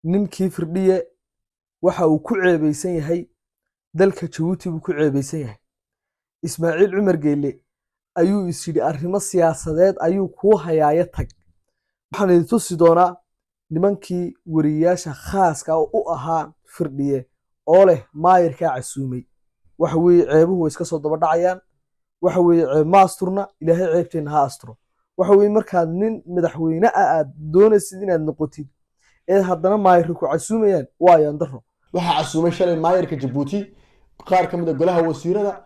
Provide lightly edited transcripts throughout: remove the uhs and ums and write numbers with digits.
ninkii firdhiye waxa uu ku ceebaysan yahay dalka Jabuuti buu ku ceebaysan yahay. Ismaaciil Cumar Geelle ayuu is yidhi arrimo siyaasadeed ayuu kuu hayaaya tag. Waxaan idin tusi doonaa nimankii wariyaasha khaaska u ahaa firdhiye oo leh maayirkaa casuumay. waxa weeye ceebuhu way iska soo daba dhacayaan. waxa weeye ceeb ma asturna, ilaahay ceebteena ha asturo. waxa weeye markaad nin madaxweyne ah aad doonaysid inaad noqotid ee haddana maayirka ku casuumayaan waa yandaro. waxaa casuumay shalay maayirka Jabuuti qaar ka mid ah golaha wasiirada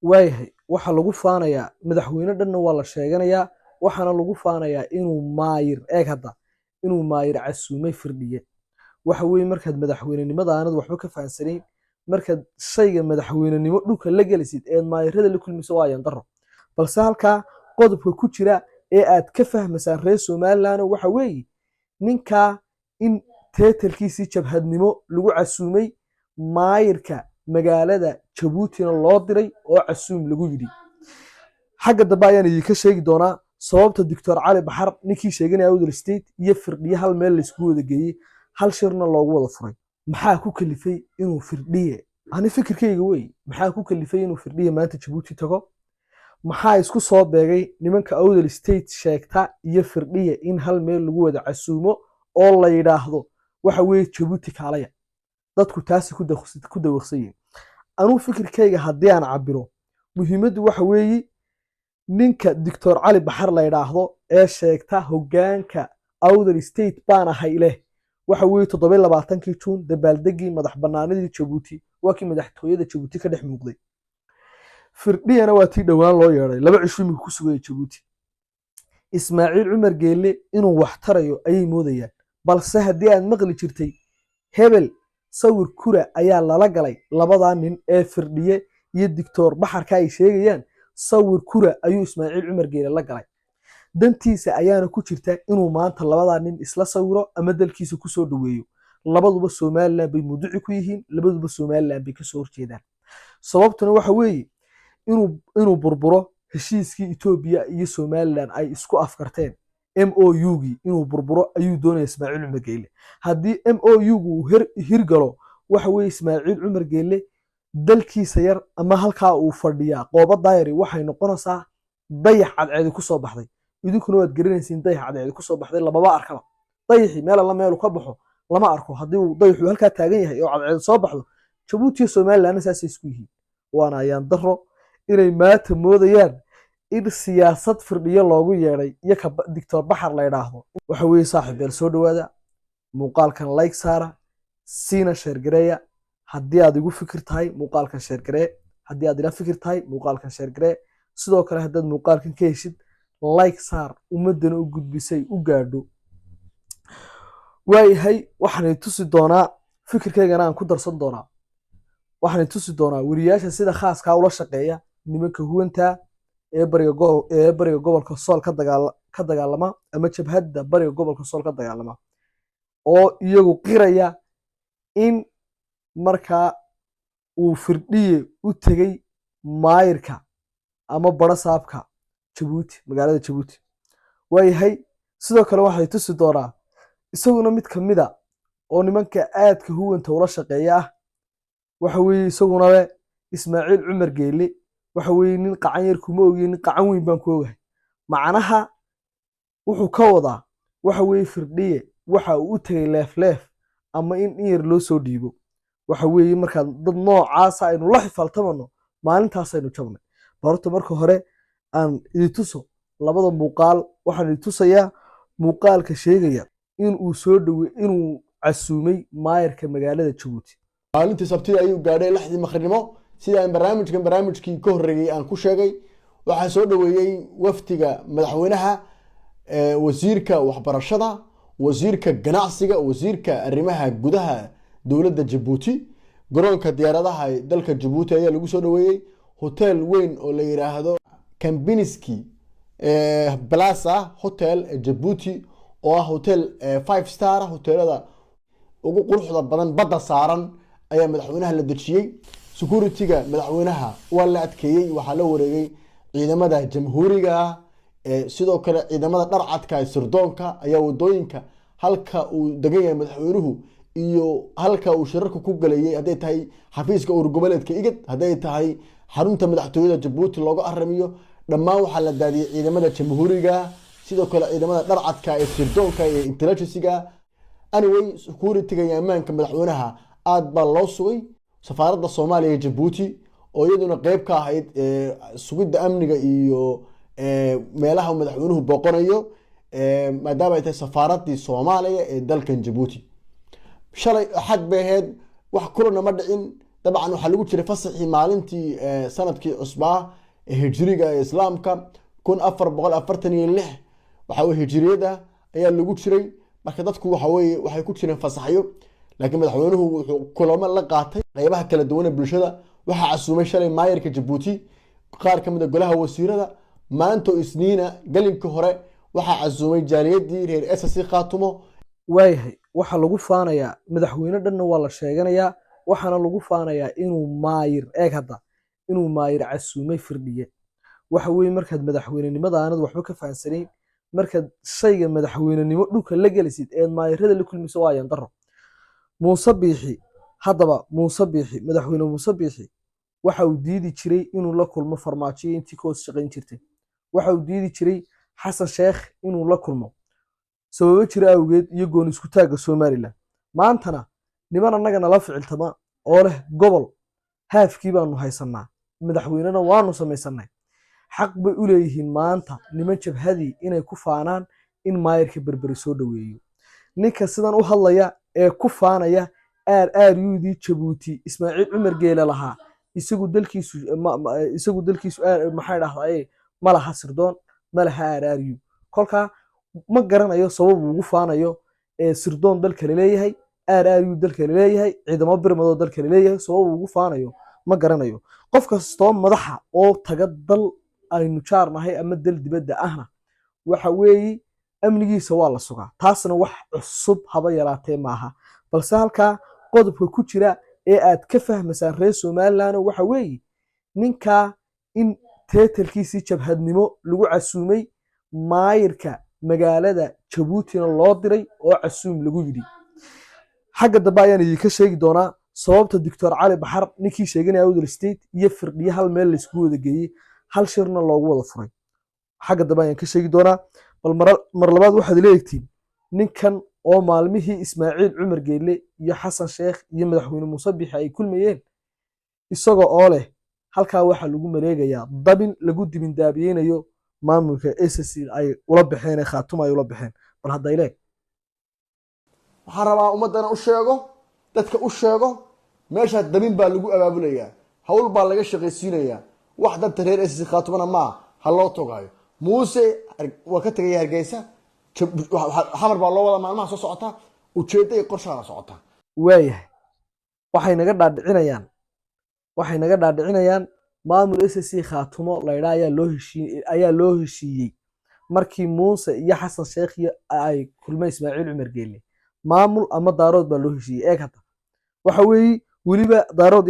waayahay waxa lagu faanayaa madaxweyne dhanna waa la sheeganayaa, waxaana lagu faanayaa inuu maayir hadda inuu maayir casuumay firdhiye. waxa weeye markaad madaxweynenimada aanad waxba ka fahansanayn, markaad shayga madaxweynenimo dhulka la gelisid ee maayirada la kulmiso waa yandaro. balse halkaa qodobka ku jira ee aad ka fahmaysaan reer Somaliland waxa weeye ninkaa in teetalkiisii jabhadnimo lagu casuumay, maayirka magaalada Jabuutina loo diray oo casuum lagu yidhi. xagga dambe ayaan idinka sheegi doonaa sababta Dr. Cali Baxar ninkii sheeganaya Awdal State iyo firdhiye hal meel la isku wada geeyey, hal shirna loogu wada furay. maxaa ku kalifay inuu firdhiye ani fikirkayga wey maxaa ku kalifay inuu firdhiye maanta Jabuuti tago? maxaa isku soo beegay nimanka Awdal State sheegta iyo firdhiye in hal meel lagu wada casuumo oo la yiraahdo waxa weeye Jabuuti kaalaya? dadku taasi ku dawaqsayeen. anuu fikirkayga haddii aan cabiro, muhiimaddu waxa weeye ninka Dr. Cali Baxar la yiraahdo ee sheegta hoggaanka Awdal State baan ahay leh, waxa weeye 27 Juun dabaaldegii madax bannaanidii Jabuuti waa kii madaxtooyada Jabuuti ka dhex muuqday. firdhiyana waa tii dhowaan loo yeeray 2 cisho ku sugay Jabuuti. Ismaaciil Cumar Geelle inuu wax tarayo ayay moodayaan, balse haddii aad maqli jirtay hebel sawir kura ayaa lala galay labadaa nin ee firdhiye iyo Dr. Baxarka ay sheegayaan, sawir kura ayuu Ismaaciil Cumar Geelle la galay. dantiisa ayaana ku jirta inuu maanta labadaa nin isla sawiro ama dalkiisa ku soo dhaweeyo. labaduba Somaliland bay muduci ku yihiin, labaduba Somaliland bay ka soo horjeedaan. sababtuna waxa weeye inuu burburo heshiiskii Ethiopia iyo Somaliland ay isku afkarteen, MOU-gii inuu burburo ayuu doonaya Ismaaciil Cumar Geelle. haddii MOU-gu uu hirgalo, waxa weeye Ismaaciil Cumar Geelle dalkiisa yar ama halkaa uu fadhiyaa qooba daayari waxay noqonaysaa dayax cadceedi ku soo baxday. idinkuna waad garanaysiin dayax cadceedi ku soo baxday lababa arkaba. dayaxii meel alla meel ka baxo lama arko. haddii uu dayaxu halkaa taagan yahay oo cadceedi soo baxdo, Jabuuti iyo Somaliland saasay isku yihiin. waana ayaan daro inay maanta moodayaan in siyaasad firdhiye loogu yeeray iyo ka Dr. Baxar la yiraahdo. waxa weeye saaxiib soo dhawaada, muuqaalkan like saara, siina share gareeya. haddii aad igu fikir tahay muuqaalkan share garee, haddii aad ila fikir tahay muuqaalkan share garee. sidoo kale haddaad muuqaalkan ka heshid like saar, ummadana u gudbisay u gaadho. waayahay waxaan tusi doonaa fikirkaygana aan ku darsan doonaa. waxaan tusi doonaa wariyaasha sida khaaska ula shaqeeya nimanka huwanta ee bariga gobolka Sool ka dagaalama ama jabhadda bariga gobolka Sool ka dagaalama oo iyagu qiraya in markaa uu firdhiye u tagay maayirka ama barasaabka Jabuuti, magaalada Jabuuti. waayahay sidoo kale waxay tusi doonaa isaguna mid ka mid ah oo nimanka aadka huwanta ula shaqeeya ah. waxa weeye isaguna Ismaaciil Cumar Geelle waxa weeye nin qacan yar kuma ogeyn, nin qacan weyn baan ku ogahay. macnaha wuxuu ka wadaa waxa weeye firdhiye waxa uu u tagay leef ama in yar loo soo dhiibo. waxa weeye markaan dad noocaas aynu la xifaltamano maalintaas aynu jabnay. horta marka hore aan idin tuso labada muuqaal. waxaan idin tusayaa muuqaalka sheegaya inuu casuumay maayirka magaalada Jabuuti. maalintii sabtida ayuu gaadhay 6 maqribnimo sida aan barnaamijkii ka horreeyay aan ku sheegay. waxaa soo dhaweeyay waftiga madaxweynaha, wasiirka waxbarashada, wasiirka ganacsiga, wasiirka arrimaha gudaha dowladda Jabuuti. garoonka diyaaradaha dalka Jabuuti ayaa lagu soo dhaweeyay hotel weyn oo la yiraahdo Kempinski Plaza Hotel Jabuuti oo ah hotel 5 star hotelada ugu quruxda badan badda saaran ayaa madaxweynaha la dejiyay. security-ga madaxweynaha waa la adkeeyay, waxaa la wareegay ciidamada jamhuuriga sidoo kale ciidamada dharcadka ee sirdoonka ayaa wadooyinka halka uu degan yahay madaxweynuhu iyo halka uu shirarka ku galayay, hadday tahay xafiiska urgoboleedka igad, hadday tahay xarunta madaxtooyada Jabuuti looga aramiyo, dhammaan waxaa la daadiyay ciidamada jamhuuriga, sidoo kale ciidamada dharcadka ee sirdoonka iyo intelligensiga. anyway security-ga iyo ammaanka madaxweynaha aad baa loo sugay. safaaradda Soomaaliya ee Jabuuti oo iyaduna qayb ka ahayd sugidda amniga iyo meelaha madaxweynuhu booqanayo, maadaama ay tahay safaaraddii Soomaaliya ee dalkan Jabuuti. shalay axad bay ahayd, wax kulana ma dhicin. dabcan waxaa lagu jiray fasaxii maalintii sanadkii cusbaa ee hijriga ee islaamka 1446 waxa weye hijriyada ayaa lagu jiray. marka dadku waxay ku jireen fasaxyo, laakiin madaxweynuhu wuxuu kulamo la qaatay qaybaha kala duwan ee bulshada. waxaa casuumay shalay maayarka Jabuuti, qaar ka mid ah golaha wasiirada. maanta isniina galinka hore waxaa casuumay jaaliyadii reer SSC Khaatumo. waayahay waxa lagu faanayaa madaxweyne dhanna waa la sheeganayaa, waxaana lagu faanayaa inuu maayir inuu maayir casuumay firdhiye. waxa weeye markaad madaxweynenimada aanad waxba ka fahansanayn, markaad shayga madaxweynenimo dhulka la gelisid ee maayirada la kulmiso waa yandaro. muuse biixi madaxweyne muuse biixi waxa uu diidi jiray inuu la kulmo farmaajo intii ka hoos shaqayn jirtay. waxa uu diidi jiray xasan sheekh inuu la kulmo sababo jira awgeed iyo goon isku taagga Somaliland. maantana niman annaga nala ficiltama oo leh gobol haafkii baanu haysanaa, madaxweynena waanu samaysanay. xaq bay u leeyihiin maanta niman jabhadii inay ku faanaan in maayirka berberi soo dhaweeyo. ninka sidan u hadlaya ee ku faanaya RRUdii Jabuuti Ismaaciil Cumar Geele lahaa, isagu dalkiisu maxay dhahdaa ma laha sirdoon, ma laha RRU. kolka ma garanayo sabab uu ugu faanayo sirdoon dalka leeyahay, RRU dalka leeyahay, ciidamo birmadoo dalka leeyahay, sabab uu ugu faanayo ma garanayo. qof kastoo madaxa oo taga dal aynu jaarnahay ama dal dibadda ahna waxa weeye amnigiisa waa la sugaa. taasna wax cusub haba yaraatee maaha, balse halkaa qodobka ku jira ee aad ka fahmaysaan reer Somaliland waxa weeye ninka in teetalkiisii jabhadnimo lagu casuumay, maayirka magaalada Jabuutina loo diray oo casuum lagu yidhi. xagga dambe ayaan idinka sheegi doonaa sababta Dr. Cali Baxar ninkii sheeganaya Awdal State iyo firdhiye hal meel la isku wada geeyey, hal shirna loogu wada furay. xagga dambe ayaan ka sheegi doonaa. bal mar labaad waxaad leeyihiin ninkan oo maalmihii Ismaaciil Cumar Geele iyo Xasan Sheekh iyo madaxweyne Muuse Biixi ay kulmayeen, isagoo oo leh halkaa waxaa lagu maleegayaa dabin lagu dibindaabiyeynayo maamulka SSC ay ula baxeen ee Khaatumo ay ula baxeen. bal hadda ileeg waxaan rabaa ummadana u sheego, dadka u sheego, meesha dabin baa lagu abaabulayaa, hawl baa laga shaqaysiinayaa. wax dadka reer SSC Khaatumona ma ha loo togaayo. muuse waa ka tagay Hargeysa, xamar baa loo wada maalmaha soo socota, ujeedda iyo qorshaha socota. waayahay waxay naga dhaadhicinayaan maamul SSC Khaatumo la yiraahdo ayaa loo heshiiyey markii Muuse iyo Xasan Sheekh ay kulmay Ismaaciil Cumar Geele. maamul ama daarood baa loo heshiiyey. hadda waxa weeye weliba daarood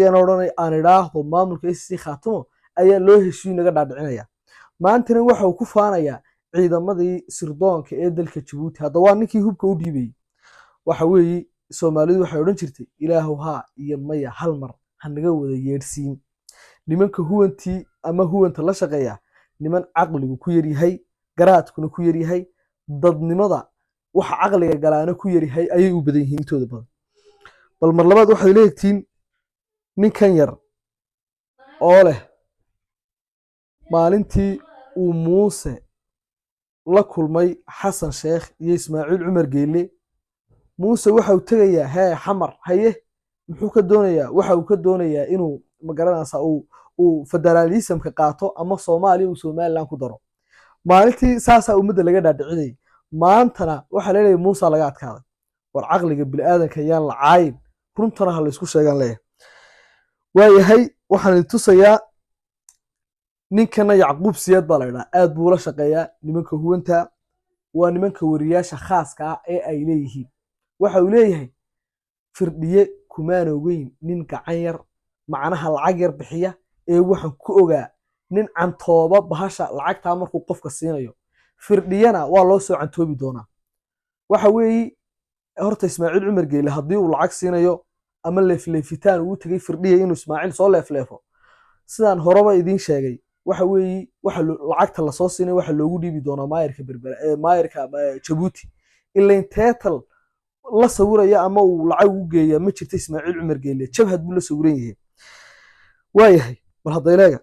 aan idhaahdo maamulka SSC Khaatumo ayaa loo heshiiyey naga dhaadhicinaya. maantana waxa uu ku faanayaa ciidamadii sirdoonka ee dalka Jabuuti. hadda waa ninkii hubka u dhiibay. waxa weeye Soomaalidu waxay odhan jirtay ilaahu haa iyo maya hal mar hanaga wada yeedhsiin. nimanka huwanta la shaqeeya niman caqligu ku yaryahay, garaadkuna ku yaryahay, dadnimada waxa caqliga galaana ku yaryahay ayay u badan yihiin intooda badan. bal mar labaad waxaad leeyihiin ninkan yar oo leh maalintii uu Muuse la kulmay Xasan Sheekh iyo Ismaaciil Cumar Geele, Muuse waxa uu tagayaa xamar haye muxuu ka doonayaa? waxa uu ka doonayaa inuu magaranaysa uu federalismka qaato ama Soomaaliya uu Somaliland ku daro. maalintii saasa ummadda laga dhaadhicinay, maantana waxa leeyahay Muuse laga adkaaday. war caqliga bini'aadanka yaan la caayin, runtana ha la isku sheegan leeyahay. waayahay waxaan tusayaa ninkana Yacquub Siyaad baa la yidhaha, aad buu la shaqeeyaa nimanka huwanta, waa nimanka wariyaasha khaaska ah ee ay leeyihiin. waxa uu leeyahay firdhiye kumaan ogeyn nin gacan yar macnaha lacag yar bixiya ee waxaan ku ogaa nin cantooba bahasha lacagtaa markuu qofka siinayo. firdhiyana waa loo soo cantoobi doonaa. waxa weeye horta Ismaaciil Cumar Geele haddii uu lacag siinayo ama leefleefitaan uu tagay firdhiya inuu Ismaaciil soo leefleefo sidaan horeba idiin sheegay waxa weeye lacagta la soo siinay waxa loogu dhiibi doonaa maayirka berbera maayirka Jabuuti ilaa teetal la sawiraya ama uu lacag u geeyaa ma jirto Ismaaciil Cumar Geele jabhad buu la sawiran yahay waayahay bal hadda ilaga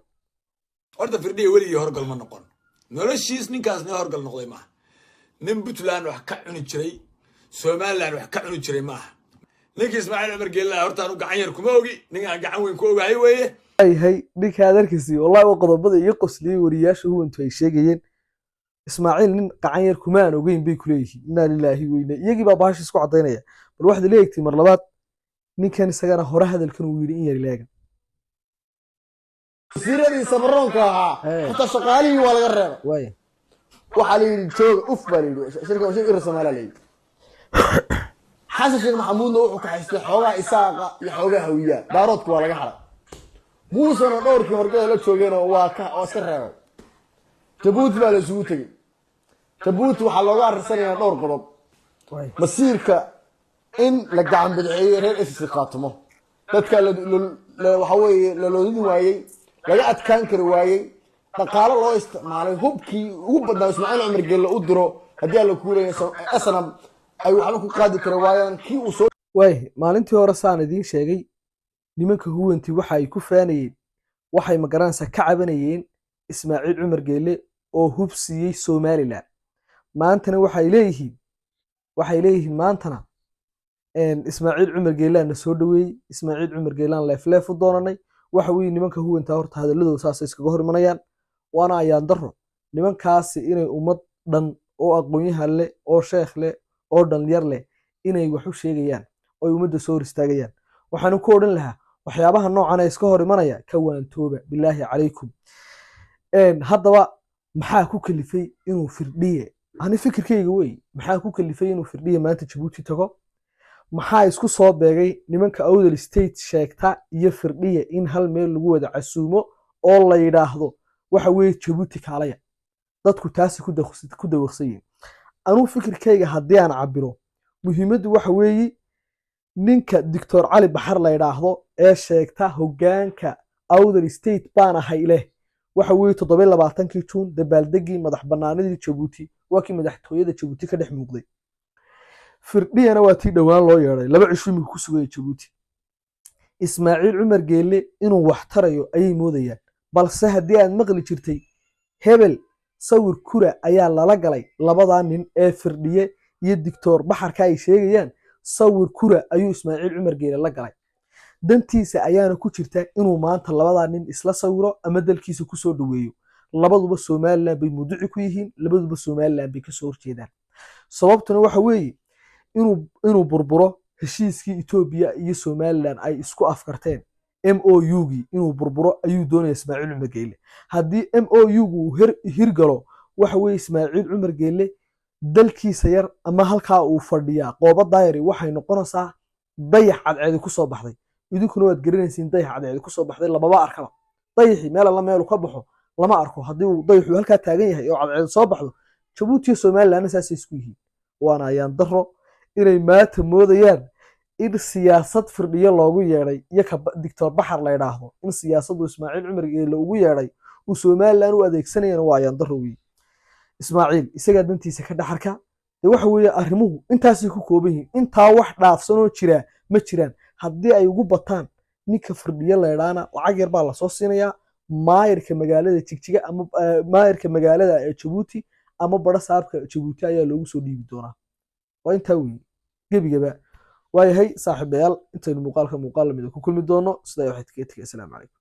horta firdhiya weligii horgal ma noqon noloshiis ninkaasna horgal noqday maaha nin Puntland wax ka cuni jiray Somaliland wax ka cuni jiray maaha ninkii Ismaaciil Cumar Geele horta aanu gacan yar kuma ogi ninkaan gacan weyn ku ogahay weeye waayahay ninka adarkiisii wallahi waa qodobada iyo qosliyay wariyaasha huwantu ay sheegayeen Ismaaciil nin gacan yar kuma aan ogeyn bay ku leeyihiin inna lillahi wa inna iyagii baa baash isku cadeynaya bal waxaad leeyahay mar labaad ninkan isagana hore hadalkan uu yiri in yar ilaaga wasiiradii sabaroonka ahaa xataa shaqaalihii waa laga reebay waaya waxaa la yidhi jooga uf baa la yidhi shirka ir Soomaaliya la yidhi xasan sheekh maxamuudna wuxuu ka haystay xoogaa isaaqa iyo xoogaa hawiyaa daaroodku waa laga haray muusana dhowrkii horgada la joogeen oo iska reebay Jabuuti baa la isugu tegey Jabuuti waxaa looga arsanayaa dhowr qodob masiirka in la gacan bidceeyo reer SSC qaatimo dadka waxa weeye la loodin waayey laga adkaan kari waayey dhaqaale loo isticmaalay hubkii ugu badnaa Ismaaciil Cumar Geele u diro haddii la kuuleeyo asnam ay waxba ku qaadi kara waayaan kii uu soo maalintii hore saan idiin sheegay nimanka huwantii waxa ay ku faanayeen waxay magaranaysa ka cabanayeen Ismaaciil Cumar Geele oo hub siiyay Somaliland maantana waxay leeyihiin maantana Ismaaciil Cumar Geele na soo dhaweeyay Ismaaciil Cumar Geele leef u doonanay waxa weey nimanka huwanta horta hadaladooda saas iskaga hor imanayaan waana ayaan daro nimankaasi inay ummad dhan oo aqoon-yahan leh oo sheekh leh oo dhalinyar leh inay wax u sheegayaan oo ummadda soo istaagayaan waxaan ku oran lahaa waxyaabaha noocan ay iska hor imanaya ka waantooba bilaahi calaykum haddaba maxaa ku kalifay inuu firdhiye ani fikirkayga wey maxaa ku kalifay inuu firdhiye maanta Jabuuti tago maxaa isku soo beegay nimanka Awdal State sheegta iyo firdhiye in hal meel lagu wada casuumo oo la yiraahdo waxa weey Jabuuti kaalaya dadku taasi ku dawaqsayeen anu fikirkayga haddii aan cabiro muhiimaddu waxa weeye ninka Dr. Cali Baxar la yiraahdo ee sheegta hoggaanka Awdal State baan ahay leh waxa weey 27 Juun dabaaldegii madax banaanidii Jabuuti waa kii madaxtooyada Jabuuti ka dhex muuqday firdhiyana waa tii dhawaan loo yeeray laba cisho ku sugay Jabuuti Ismaaciil Cumar Geele inuu wax tarayo ayay moodayaan balse haddii aad maqli jirtay hebel sawir kura ayaa lala galay labada nin ee firdhiye iyo Dr. Baxarka ay sheegayaan sawir kura ayuu Ismaaciil Cumar Geele la galay dantiisa ayaana ku jirta inuu maanta labada nin isla sawiro ama dalkiisa ku soo dhaweeyo labaduba Somaliland bay muduci ku yihiin labaduba Somaliland bay ka soo horjeedaan sababtuna waxa weeye inuu burburo heshiiskii Ethiopia iyo Somaliland ay isku afkarteen MOU-gii inuu burburo ayuu doonaya Ismaaciil Cumar Geele haddii MOU-gu hirgalo waxa weeye Ismaaciil Cumar Geele dalkiisa yar ama halkaa uu fadhiyaa qooba daayari waxay noqonaysaa dayax cadceed ku soo baxday idinkuna waad garanaysiin dayax cadceed ku soo baxday lababa arkaba dayaxi meel ka baxo lama arko haddii uu dayaxu halkaa taagan yahay oo cadceed soo baxdo Jabuuti iyo Somaliland saas isku yihiin waana ayaan daro inay maanta moodayaan in siyaasad firdhiye loogu yeeray iyo ka Dr. Baxar la yiraahdo in siyaasaddu Ismaaciil Cumar Geele ugu yeeray uu Somaliland u adeegsanayeen waa ayaan daro weey Ismaaciil isaga dantiisa ka dhaxarka waxa weeye arrimuhu intaas ku kooban yihiin intaa wax dhaafsanoo jira ma jiraan haddii ay ugu bataan ninka firdhiye la yiraahdo lacag yar baa la soo siinayaa maayirka magaalada Jigjiga ama maayirka magaalada Jabuuti ama bada saabka Jabuuti ayaa loogu soo dhiibi doonaa waa inta weey gebigaba waayahay saaxiibayaal intaynu muuqaalka mid ku kulmi doono sida waxay tigay assalaamu calaykum